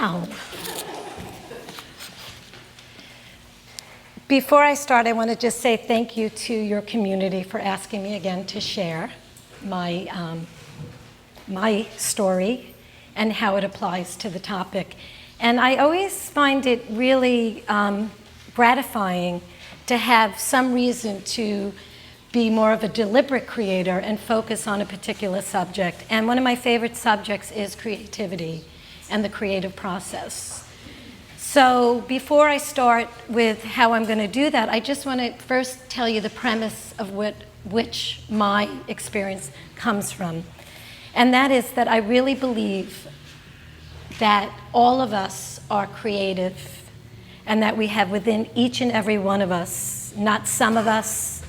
Wow. Before I start, I want to just say thank you to your community for asking me again to share my story and how it applies to the topic. And I always find it really gratifying to have some reason to be more of a deliberate creator and focus on a particular subject. And one of my favorite subjects is creativity and the creative process. So before I start with how I'm going to do that, I just want to first tell you the premise of which my experience comes from. And that is that I really believe that all of us are creative and that we have within each and every one of us, not some of us,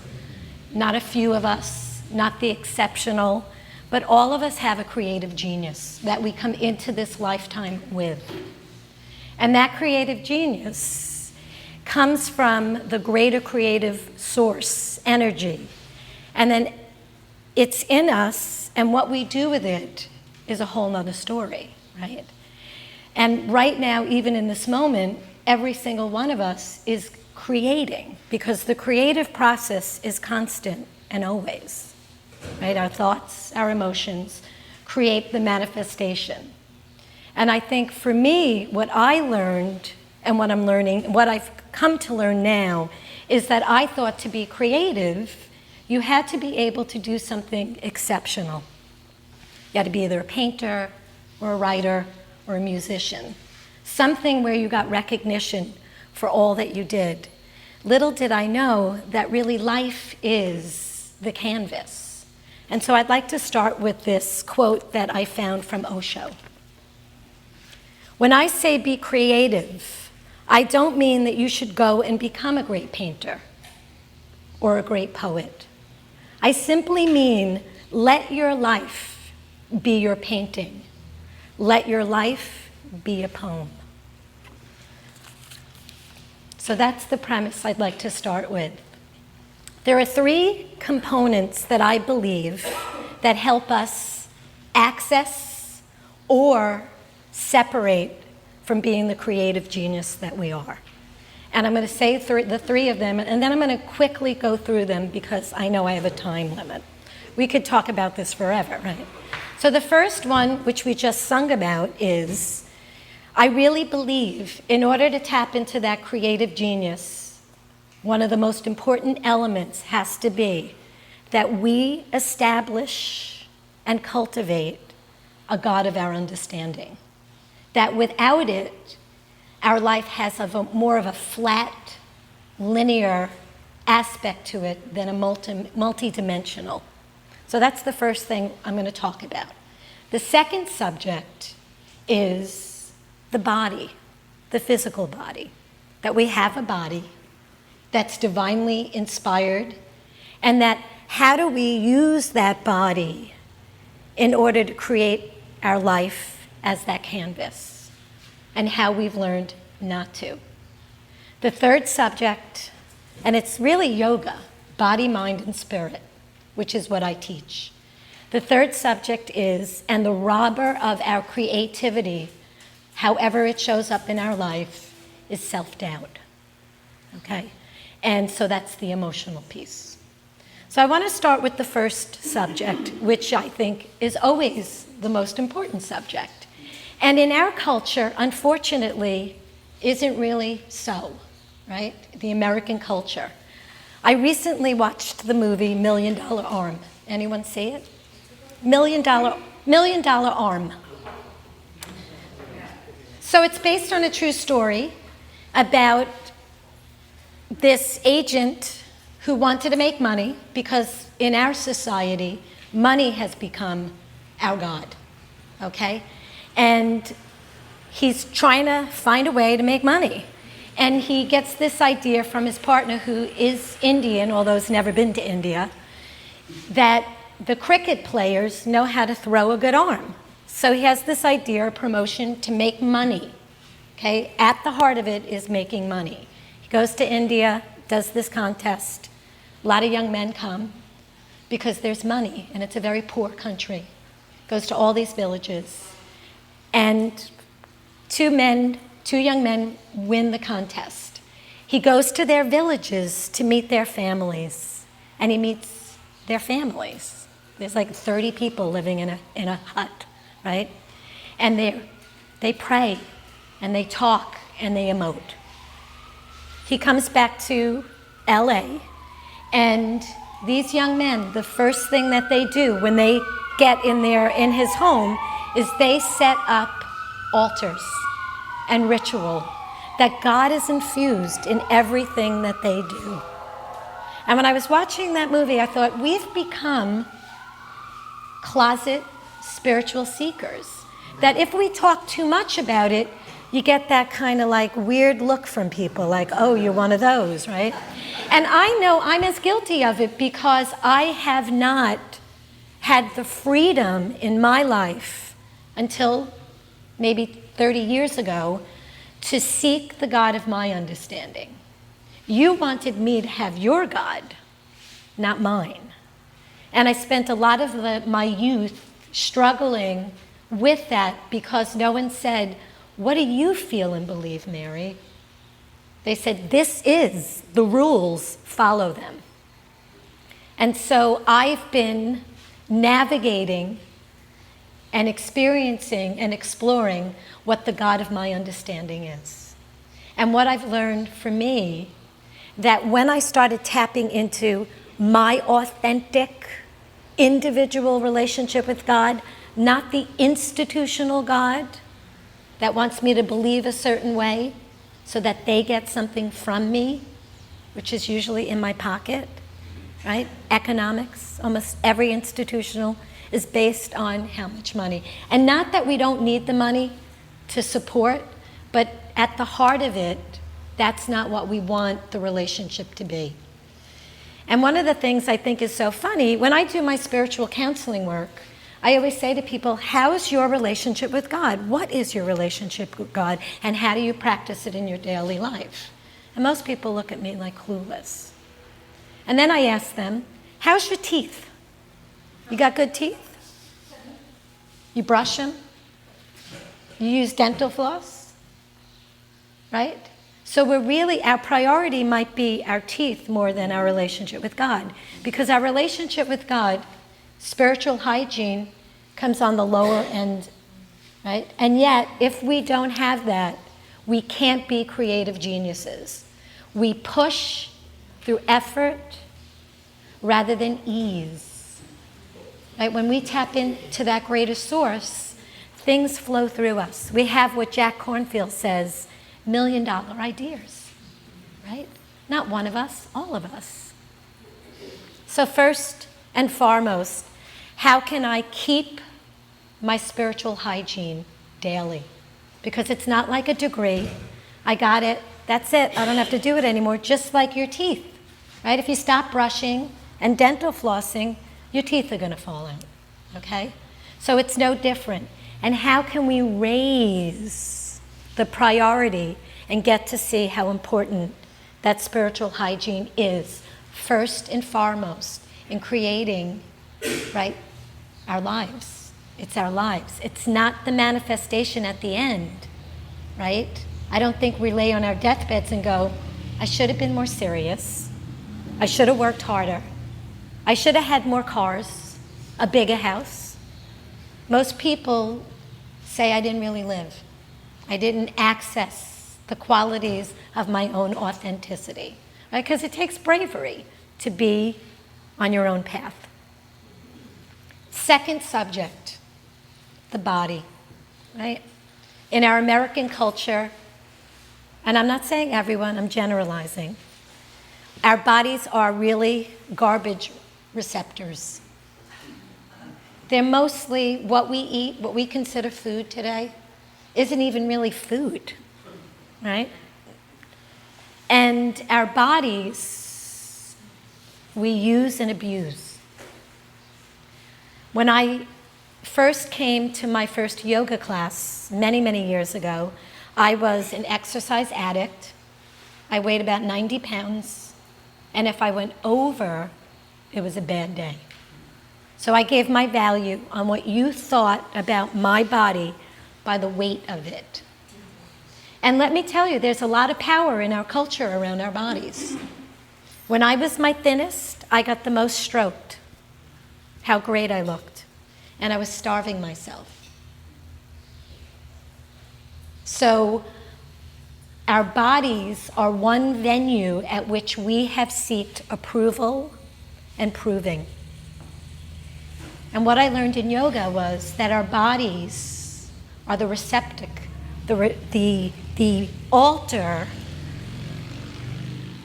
not a few of us, not the exceptional, but all of us have a creative genius that we come into this lifetime with. And that creative genius comes from the greater creative source, energy. And then it's in us, and what we do with it is a whole nother story, right? And right now, even in this moment, every single one of us is creating, because the creative process is constant and always, right? Our thoughts, our emotions create the manifestation. And I think for me, what I learned and what I'm learning, what I've come to learn now, is that I thought to be creative, you had to be able to do something exceptional. You had to be either a painter or a writer or a musician. Something where you got recognition for all that you did. Little did I know that really life is the canvas. And so I'd like to start with this quote that I found from Osho. When I say be creative, I don't mean that you should go and become a great painter or a great poet. I simply mean let your life be your painting. Let your life be a poem. So that's the premise I'd like to start with. There are three components that I believe that help us access or separate from being the creative genius that we are. And I'm going to say the three of them, and then I'm going to quickly go through them because I know I have a time limit. We could talk about this forever, right? So the first one, which we just sung about, is I really believe in order to tap into that creative genius, one of the most important elements has to be that we establish and cultivate a God of our understanding. That without it, our life has more of a flat, linear aspect to it than a multi-dimensional. So that's the first thing I'm going to talk about. The second subject is the body, the physical body. That we have a body that's divinely inspired, and that how do we use that body in order to create our life as that canvas, and how we've learned not to. The third subject, and it's really yoga, body, mind, and spirit, which is what I teach. The third subject is, and the robber of our creativity, however it shows up in our life, is self-doubt, okay? And so that's the emotional piece. So I want to start with the first subject, which I think is always the most important subject. And in our culture, unfortunately, isn't really so, right? The American culture. I recently watched the movie $1 Million Arm. Anyone see it? $1 Million Arm. So it's based on a true story about this agent who wanted to make money because in our society, money has become our God, okay? And he's trying to find a way to make money. And he gets this idea from his partner, who is Indian, although he's never been to India, that the cricket players know how to throw a good arm. So he has this idea, a promotion to make money, okay? At the heart of it is making money. He goes to India, does this contest. A lot of young men come because there's money, and it's a very poor country. Goes to all these villages and two young men win the contest. He goes to their villages to meet their families, and he meets their families. There's like 30 people living in a hut, right? And they pray, and they talk, and they emote. He comes back to LA, and these young men, the first thing that they do when they get in his home is they set up altars and ritual that God is infused in everything that they do. And when I was watching that movie, I thought, we've become closet spiritual seekers. That if we talk too much about it, you get that kind of like weird look from people, like, oh, you're one of those, right? And I know I'm as guilty of it because I have not had the freedom in my life until maybe 30 years ago to seek the God of my understanding. You wanted me to have your God, not mine. And I spent a lot of my youth struggling with that because no one said, what do you feel and believe, Mary? They said, this is the rules, follow them. And so I've been navigating and experiencing and exploring what the God of my understanding is. And what I've learned for me, that when I started tapping into my authentic individual relationship with God, not the institutional God that wants me to believe a certain way so that they get something from me, which is usually in my pocket, right? Economics, almost every institutional is based on how much money. And not that we don't need the money to support, but at the heart of it, that's not what we want the relationship to be. And one of the things I think is so funny, when I do my spiritual counseling work, I always say to people, how's your relationship with God? What is your relationship with God? And how do you practice it in your daily life? And most people look at me like clueless. And then I ask them, how's your teeth? You got good teeth? You brush them? You use dental floss? Right? So our priority might be our teeth more than our relationship with God. Because our relationship with God, spiritual hygiene, comes on the lower end, right? And yet, if we don't have that, we can't be creative geniuses. We push through effort rather than ease. Right? When we tap into that greater source, things flow through us. We have what Jack Kornfield says, $1 million ideas, right? Not one of us, all of us. So first and foremost, how can I keep my spiritual hygiene daily? Because it's not like a degree. I got it, that's it, I don't have to do it anymore, just like your teeth, right? If you stop brushing and dental flossing, your teeth are going to fall out, okay? So it's no different. And how can we raise the priority and get to see how important that spiritual hygiene is, first and foremost, in creating, right, our lives. It's our lives. It's not the manifestation at the end, right? I don't think we lay on our deathbeds and go, I should have been more serious. I should have worked harder. I should have had more cars, a bigger house. Most people say I didn't really live. I didn't access the qualities of my own authenticity, right? Because it takes bravery to be on your own path. Second subject, the body, right? In our American culture, and I'm not saying everyone, I'm generalizing, our bodies are really garbage receptors. They're mostly what we eat, what we consider food today, isn't even really food, right? And our bodies, we use and abuse. When I first came to my first yoga class many, many years ago, I was an exercise addict. I weighed about 90 pounds, and if I went over, it was a bad day. So I gave my value on what you thought about my body by the weight of it. And let me tell you, there's a lot of power in our culture around our bodies. When I was my thinnest, I got the most stroked. How great I looked. And I was starving myself. So our bodies are one venue at which we have sought approval and proving. And what I learned in yoga was that our bodies are the receptacle, the altar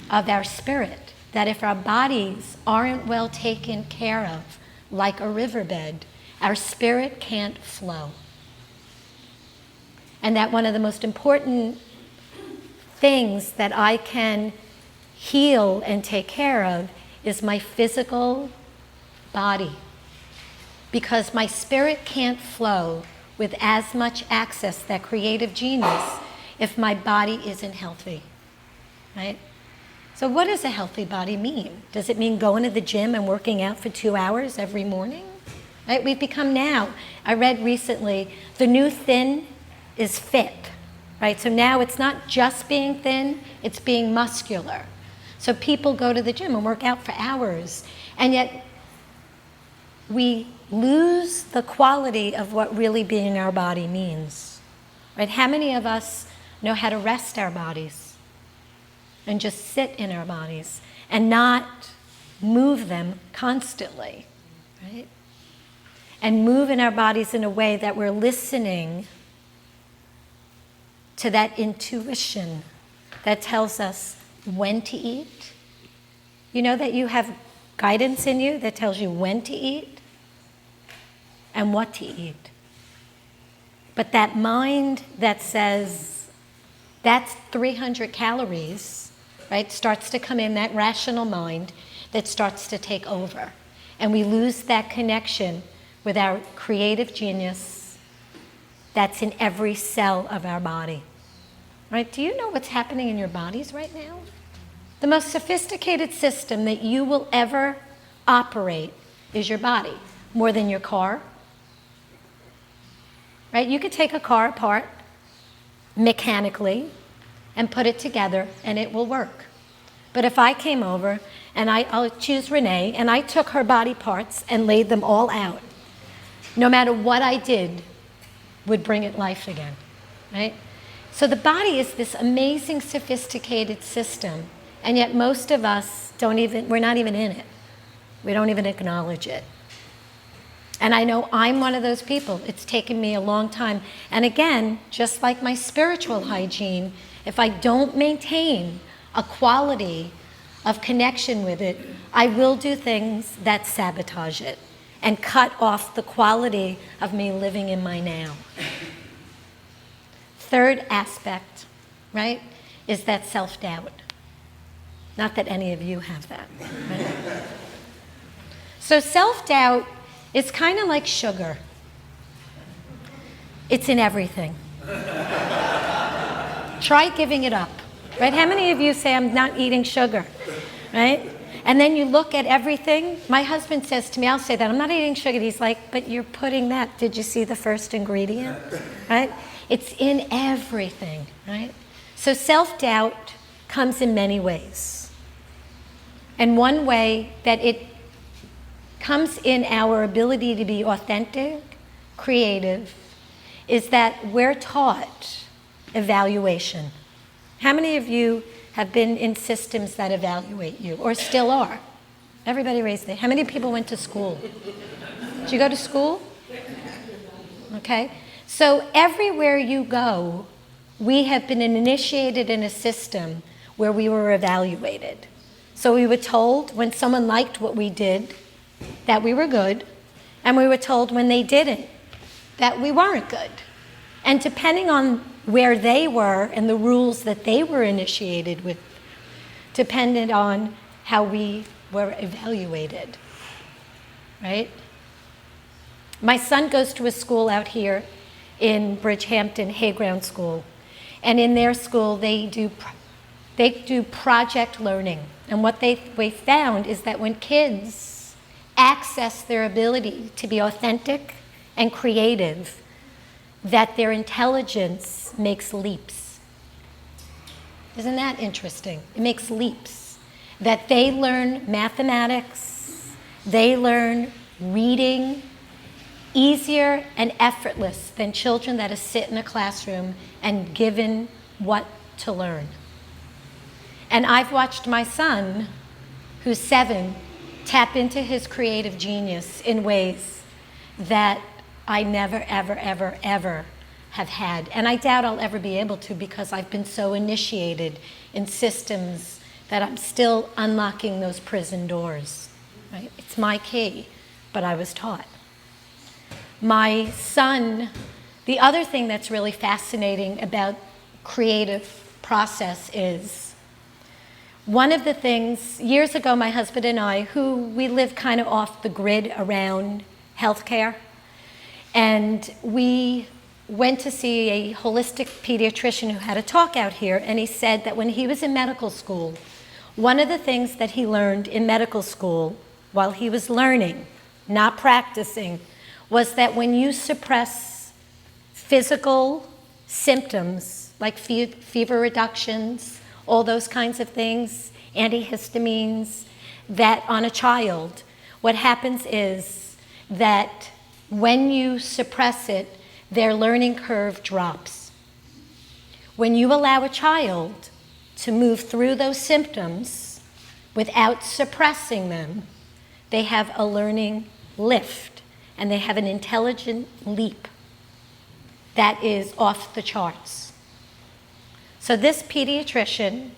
of our spirit. That if our bodies aren't well taken care of, like a riverbed, our spirit can't flow. And that one of the most important things that I can heal and take care of is my physical body. Because my spirit can't flow with as much access, that creative genius, if my body isn't healthy, right? So what does a healthy body mean? Does it mean going to the gym and working out for 2 hours every morning? Right? We've become now, I read recently, the new thin is fit, right? So now it's not just being thin, it's being muscular. So people go to the gym and work out for hours, and yet we lose the quality of what really being our body means, right? How many of us know how to rest our bodies and just sit in our bodies and not move them constantly, right? And move in our bodies in a way that we're listening to that intuition that tells us when to eat. You know that you have guidance in you that tells you when to eat and what to eat. But that mind that says, that's 300 calories, right, starts to come in, that rational mind that starts to take over. And we lose that connection with our creative genius that's in every cell of our body. Right? Do you know what's happening in your bodies right now? The most sophisticated system that you will ever operate is your body, more than your car. Right? You could take a car apart mechanically and put it together and it will work. But if I came over and I'll choose Renee and I took her body parts and laid them all out, no matter what I did would bring it life again, right? So the body is this amazing, sophisticated system, and yet most of us we're not even in it. We don't even acknowledge it. And I know I'm one of those people. It's taken me a long time. And again, just like my spiritual hygiene, if I don't maintain a quality of connection with it, I will do things that sabotage it and cut off the quality of me living in my now. Third aspect, right, is that self-doubt. Not that any of you have that. Right? So self-doubt is kind of like sugar. It's in everything. Try giving it up, right? How many of you say, I'm not eating sugar, right? And then you look at everything. My husband says to me, I'll say that, I'm not eating sugar. He's like, but you're putting that, did you see the first ingredient, right? It's in everything, right? So self-doubt comes in many ways. And one way that it comes in our ability to be authentic, creative, is that we're taught evaluation. How many of you have been in systems that evaluate you, or still are? Everybody raise their hand. How many people went to school? Did you go to school? Okay. So everywhere you go, we have been initiated in a system where we were evaluated. So we were told when someone liked what we did that we were good, and we were told when they didn't that we weren't good. And depending on where they were and the rules that they were initiated with, depended on how we were evaluated, right? My son goes to a school out here in Bridgehampton, Hayground School. And in their school, they do project learning. And what we found is that when kids access their ability to be authentic and creative, that their intelligence makes leaps. Isn't that interesting? It makes leaps. That they learn mathematics, they learn reading easier and effortless than children that sit in a classroom and given what to learn. And I've watched my son, who's 7, tap into his creative genius in ways that I never, ever, ever, ever have had. And I doubt I'll ever be able to, because I've been so initiated in systems that I'm still unlocking those prison doors. Right? It's my key, but I was taught. My son, the other thing that's really fascinating about creative process is, one of the things, years ago, my husband and I, who we live kind of off the grid around healthcare, and we went to see a holistic pediatrician who had a talk out here, and he said that when he was in medical school, one of the things that he learned in medical school while he was learning, not practicing, was that when you suppress physical symptoms like fever reductions, all those kinds of things, antihistamines, that on a child, what happens is that when you suppress it, their learning curve drops. When you allow a child to move through those symptoms without suppressing them, they have a learning lift, and they have an intelligent leap that is off the charts. So this pediatrician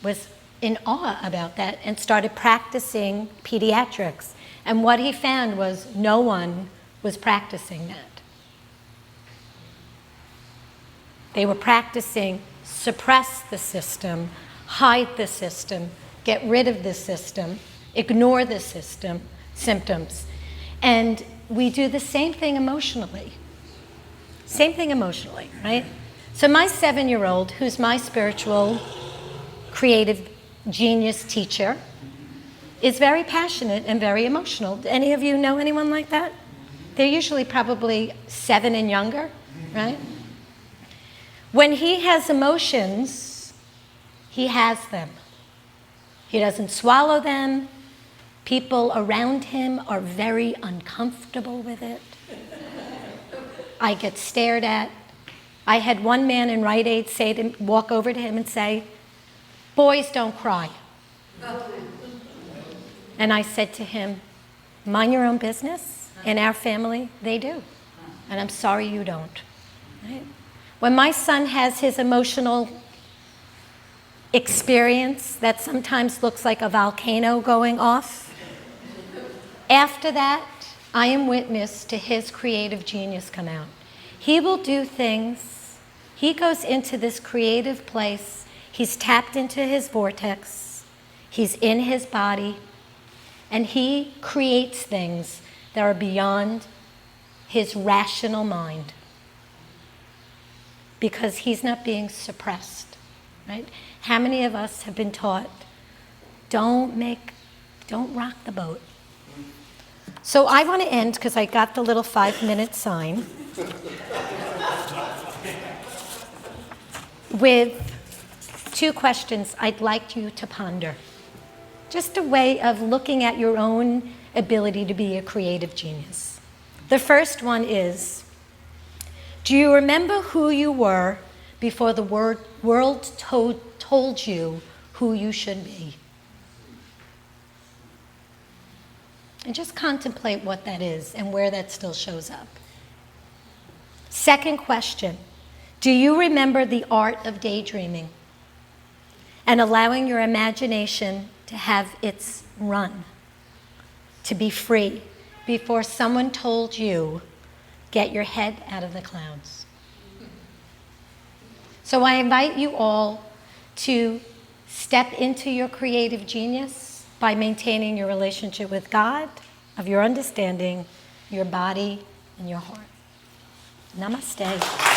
was in awe about that and started practicing pediatrics. And what he found was no one was practicing that. They were practicing suppress the system, hide the system, get rid of the system, ignore the system, symptoms. And we do the same thing emotionally. Same thing emotionally, right? So my 7-year-old, who's my spiritual, creative genius teacher, is very passionate and very emotional. Do any of you know anyone like that? They're usually probably 7 and younger, right? When he has emotions, he has them. He doesn't swallow them. People around him are very uncomfortable with it. I get stared at. I had one man in Rite Aid walk over to him and say, "Boys don't cry." And I said to him, "Mind your own business. In our family, they do. And I'm sorry you don't." Right? When my son has his emotional experience that sometimes looks like a volcano going off, after that, I am witness to his creative genius come out. He will do things. He goes into this creative place. He's tapped into his vortex. He's in his body. And he creates things that are beyond his rational mind, because he's not being suppressed, right? How many of us have been taught, don't rock the boat? So I want to end, because I got the little 5-minute sign, with 2 questions I'd like you to ponder. Just a way of looking at your own ability to be a creative genius. The first one is, do you remember who you were before the world told you who you should be? And just contemplate what that is and where that still shows up. Second question, do you remember the art of daydreaming and allowing your imagination to have its run, to be free, before someone told you, get your head out of the clouds? So I invite you all to step into your creative genius by maintaining your relationship with God, of your understanding, your body, and your heart. Namaste.